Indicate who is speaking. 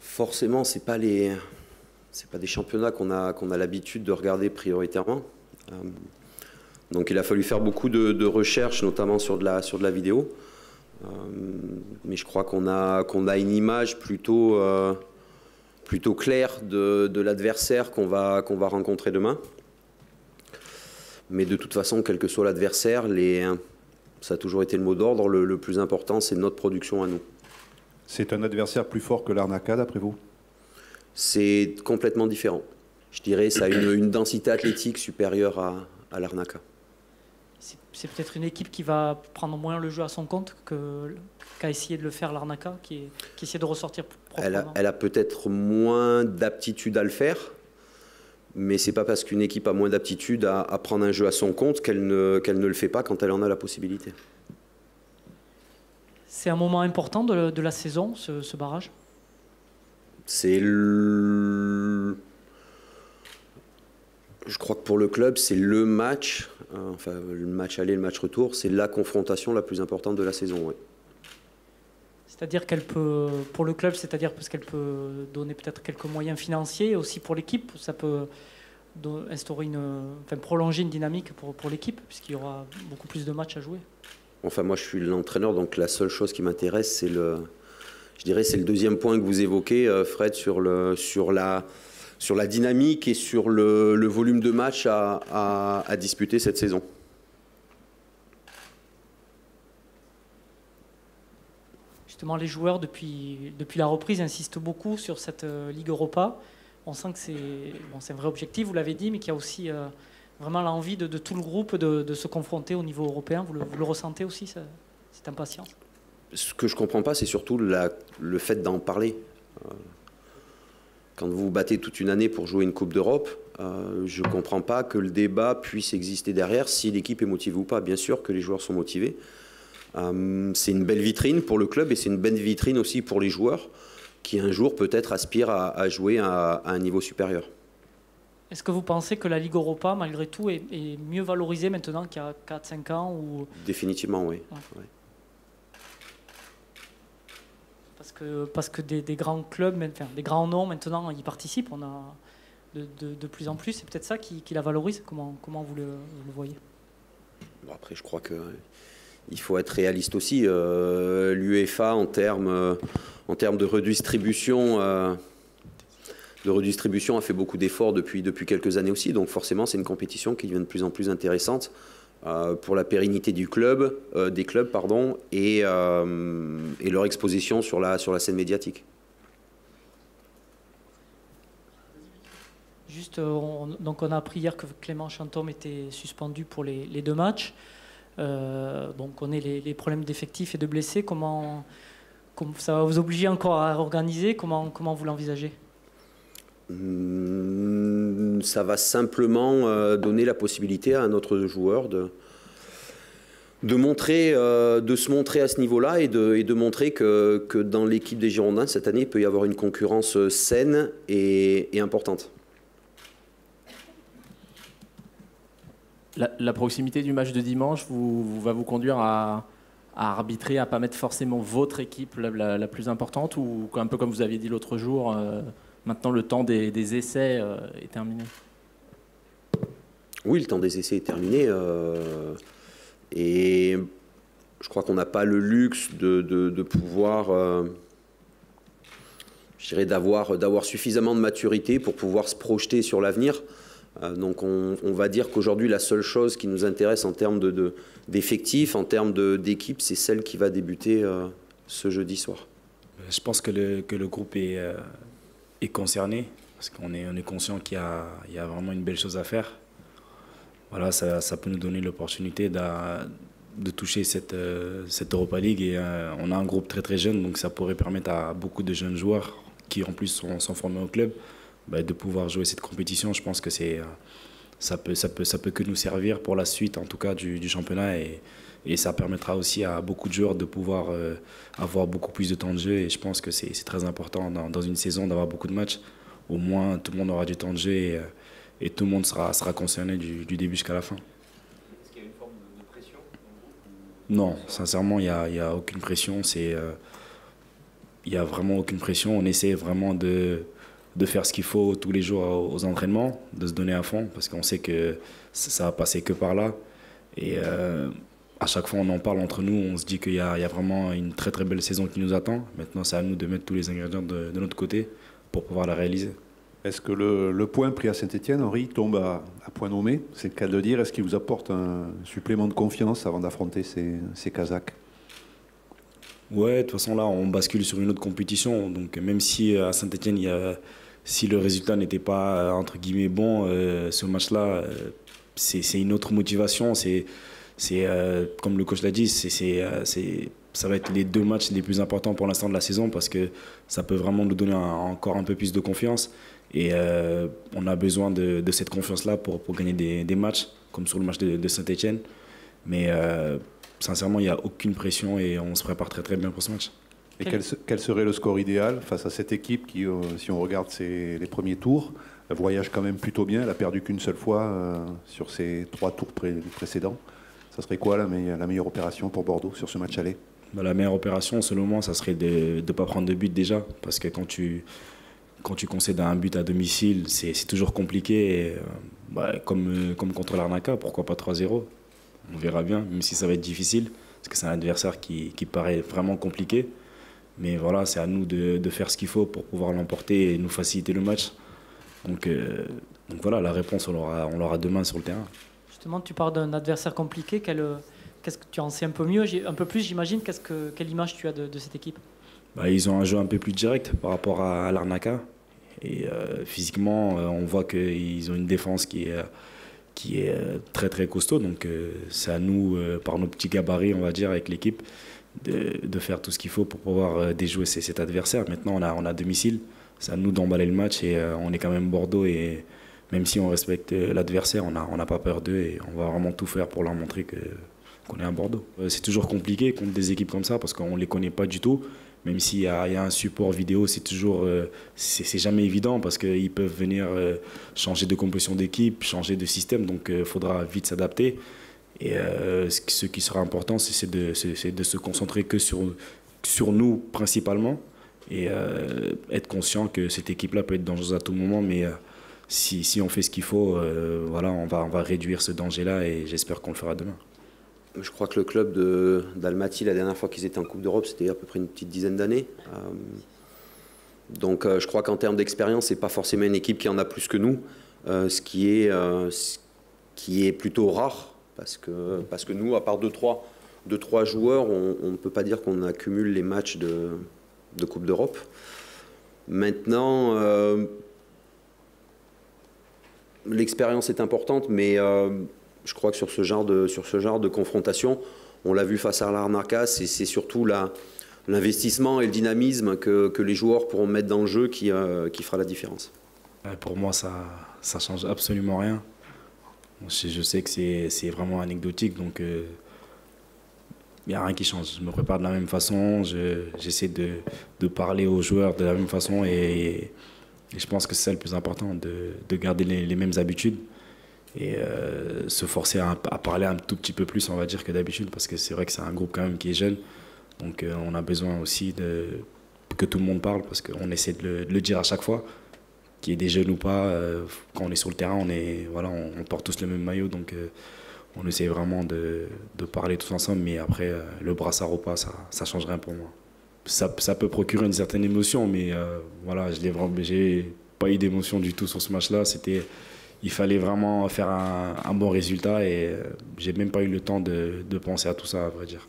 Speaker 1: Forcément, c'est pas des championnats qu'on a l'habitude de regarder prioritairement. Donc il a fallu faire beaucoup de recherches, notamment sur de la vidéo. Mais je crois qu'on a une image plutôt claire de l'adversaire qu'on va rencontrer demain. Mais de toute façon, quel que soit l'adversaire, ça a toujours été le mot d'ordre. Le plus important, c'est notre production à nous.
Speaker 2: C'est un adversaire plus fort que l'Arnaca, d'après vous?
Speaker 1: C'est complètement différent. Je dirais que ça a une densité athlétique supérieure à l'Arnaca.
Speaker 3: C'est peut-être une équipe qui va prendre moins le jeu à son compte qu'à essayer de le faire l'Arnaca, qui essaie de ressortir proprement.
Speaker 1: Elle a peut-être moins d'aptitude à le faire, mais c'est pas parce qu'une équipe a moins d'aptitude à prendre un jeu à son compte qu'elle ne le fait pas quand elle en a la possibilité.
Speaker 3: C'est un moment important de la saison, ce barrage?
Speaker 1: Je crois que pour le club, c'est le match, enfin le match aller, le match retour, c'est la confrontation la plus importante de la saison. Ouais.
Speaker 3: C'est-à-dire qu'elle peut, pour le club, c'est-à-dire parce qu'elle peut donner peut-être quelques moyens financiers, aussi pour l'équipe, ça peut instaurer prolonger une dynamique pour l'équipe, puisqu'il y aura beaucoup plus de matchs à jouer.
Speaker 1: Enfin, moi, je suis l'entraîneur, donc la seule chose qui m'intéresse, c'est le deuxième point que vous évoquez, Fred, sur la dynamique et sur le volume de matchs à disputer cette saison.
Speaker 3: Justement, les joueurs, depuis la reprise, insistent beaucoup sur cette Ligue Europa. On sent que c'est un vrai objectif, vous l'avez dit, mais qu'il y a aussi vraiment l'envie de tout le groupe de se confronter au niveau européen. Vous le ressentez aussi, cette impatience?
Speaker 1: Ce que je ne comprends pas, c'est surtout le fait d'en parler. Quand vous vous battez toute une année pour jouer une Coupe d'Europe, je ne comprends pas que le débat puisse exister derrière si l'équipe est motivée ou pas. Bien sûr que les joueurs sont motivés. C'est une belle vitrine pour le club et c'est une belle vitrine aussi pour les joueurs qui un jour peut-être aspirent à jouer à un niveau supérieur.
Speaker 3: Est-ce que vous pensez que la Ligue Europa, malgré tout, est mieux valorisée maintenant qu'il y a 4-5 ans ou...
Speaker 1: Définitivement, oui.
Speaker 3: Ouais.
Speaker 1: Ouais.
Speaker 3: Parce que des grands clubs, des grands noms maintenant y participent. On a de plus en plus. C'est peut-être ça qui la valorise. Comment vous le voyez?
Speaker 1: Bon, après, je crois qu'il faut être réaliste aussi. L'UEFA, en termes de redistribution, a fait beaucoup d'efforts depuis quelques années aussi. Donc forcément, c'est une compétition qui devient de plus en plus intéressante pour la pérennité des clubs, et leur exposition sur la scène médiatique.
Speaker 3: Juste, donc on a appris hier que Clément Chantôme était suspendu pour les 2 matchs. On connaît les problèmes d'effectifs et de blessés. Comment ça va vous obliger encore à réorganiser? Comment vous l'envisagez?
Speaker 1: Ça va simplement donner la possibilité à un autre joueur de se montrer à ce niveau-là et de montrer que dans l'équipe des Girondins, cette année, il peut y avoir une concurrence saine et importante.
Speaker 4: La proximité du match de dimanche va vous conduire à arbitrer, à ne pas mettre forcément votre équipe la plus importante, ou un peu comme vous aviez dit l'autre jour, maintenant le temps des essais est terminé?
Speaker 1: Oui, le temps des essais est terminé. Et je crois qu'on n'a pas le luxe de pouvoir, je dirais, d'avoir suffisamment de maturité pour pouvoir se projeter sur l'avenir. Donc on va dire qu'aujourd'hui, la seule chose qui nous intéresse en termes d'effectifs, en termes d'équipe, c'est celle qui va débuter ce jeudi soir.
Speaker 5: Je pense que le groupe est concerné, parce qu'on est conscient qu'il y a vraiment une belle chose à faire. Voilà, ça peut nous donner l'opportunité de toucher cette Europa League. Et on a un groupe très très jeune, donc ça pourrait permettre à beaucoup de jeunes joueurs qui en plus sont formés au club, de pouvoir jouer cette compétition. Je pense que ça peut que nous servir pour la suite, en tout cas du championnat, et ça permettra aussi à beaucoup de joueurs de pouvoir avoir beaucoup plus de temps de jeu. Et je pense que c'est très important dans une saison d'avoir beaucoup de matchs. Au moins tout le monde aura du temps de jeu et tout le monde sera concerné du début jusqu'à la fin.
Speaker 6: Est-ce qu'il y a une forme de pression dans le groupe?
Speaker 5: Non, sincèrement, il n'y a aucune pression. il n'y a vraiment aucune pression. On essaie vraiment de faire ce qu'il faut tous les jours aux entraînements, de se donner à fond, parce qu'on sait que ça va passer que par là. Et à chaque fois, on en parle entre nous, on se dit qu'il y a vraiment une très très belle saison qui nous attend. Maintenant, c'est à nous de mettre tous les ingrédients de notre côté pour pouvoir la réaliser.
Speaker 2: Est-ce que le point pris à Saint-Etienne, Henri, tombe à point nommé? C'est le cas de le dire. Est-ce qu'il vous apporte un supplément de confiance avant d'affronter ces Kazakhs?
Speaker 5: Ouais, de toute façon, là, on bascule sur une autre compétition. Donc, même si à Saint-Etienne, si le résultat n'était pas, entre guillemets, bon, ce match-là, c'est une autre motivation. Comme le coach l'a dit, ça va être les 2 matchs les plus importants pour l'instant de la saison parce que ça peut vraiment nous donner encore un peu plus de confiance. Et on a besoin de cette confiance-là pour gagner des matchs, comme sur le match de Saint-Etienne. Mais sincèrement, il n'y a aucune pression et on se prépare très très bien pour ce match.
Speaker 2: Et quel serait le score idéal face à cette équipe qui, si on regarde les premiers tours, voyage quand même plutôt bien? Elle n'a perdu qu'une seule fois sur ses 3 tours précédents. Ça serait quoi la meilleure opération pour Bordeaux sur ce match aller?
Speaker 5: La meilleure opération, selon moi, ça serait de ne pas prendre de but déjà. Parce que quand tu concèdes un but à domicile, c'est toujours compliqué. Et, comme contre l'Arnaca, pourquoi pas 3-0? On verra bien, même si ça va être difficile. Parce que c'est un adversaire qui paraît vraiment compliqué. Mais voilà, c'est à nous de faire ce qu'il faut pour pouvoir l'emporter et nous faciliter le match. Donc voilà, la réponse, on l'aura demain sur le terrain.
Speaker 3: Justement, tu parles d'un adversaire compliqué. Qu'est-ce que tu en sais un peu mieux, un peu plus, j'imagine. Quelle image tu as de cette équipe?
Speaker 5: Ils ont un jeu un peu plus direct par rapport à l'Arnaca. Et physiquement, on voit qu'ils ont une défense qui est très très costaud. Donc c'est à nous, par nos petits gabarits, on va dire, avec l'équipe, de faire tout ce qu'il faut pour pouvoir déjouer cet adversaire. Maintenant, on a domicile. C'est à nous d'emballer le match et on est quand même Bordeaux. Et même si on respecte l'adversaire, on n'a pas peur d'eux et on va vraiment tout faire pour leur montrer qu'on est à Bordeaux. C'est toujours compliqué contre des équipes comme ça parce qu'on ne les connaît pas du tout. Même s'il y a un support vidéo, c'est jamais évident parce qu'ils peuvent venir changer de composition d'équipe, changer de système, donc il faudra vite s'adapter. Et ce qui sera important, c'est de se concentrer que sur nous principalement et être conscient que cette équipe-là peut être dangereuse à tout moment, mais si on fait ce qu'il faut, voilà, on va réduire ce danger-là et j'espère qu'on le fera demain.
Speaker 1: Je crois que le club d'Almaty, la dernière fois qu'ils étaient en Coupe d'Europe, c'était à peu près une petite dizaine d'années. Donc je crois qu'en termes d'expérience, ce n'est pas forcément une équipe qui en a plus que nous, ce qui est plutôt rare, parce que nous, à part 2-3 joueurs, on ne peut pas dire qu'on accumule les matchs de Coupe d'Europe. Maintenant, l'expérience est importante, mais je crois que sur ce genre de confrontation, on l'a vu face à l'Arnaca, c'est surtout l'investissement et le dynamisme que les joueurs pourront mettre dans le jeu qui fera la différence.
Speaker 5: Pour moi, ça change absolument rien. Je sais que c'est vraiment anecdotique, donc il n'y a rien qui change. Je me prépare de la même façon, j'essaie de parler aux joueurs de la même façon et je pense que c'est ça le plus important, de garder les mêmes habitudes. Et se forcer à parler un tout petit peu plus, on va dire, que d'habitude, parce que c'est vrai que c'est un groupe quand même qui est jeune, donc on a besoin aussi que tout le monde parle, parce qu'on essaie de le dire à chaque fois, qu'il y ait des jeunes ou pas, quand on est sur le terrain, on porte tous le même maillot, donc on essaie vraiment de parler tous ensemble, mais après, le brassard ou pas, ça change rien pour moi. Ça peut procurer une certaine émotion, mais voilà, j'ai pas eu d'émotion du tout sur ce match-là. Il fallait vraiment faire un bon résultat et j'ai même pas eu le temps de penser à tout ça, à vrai dire.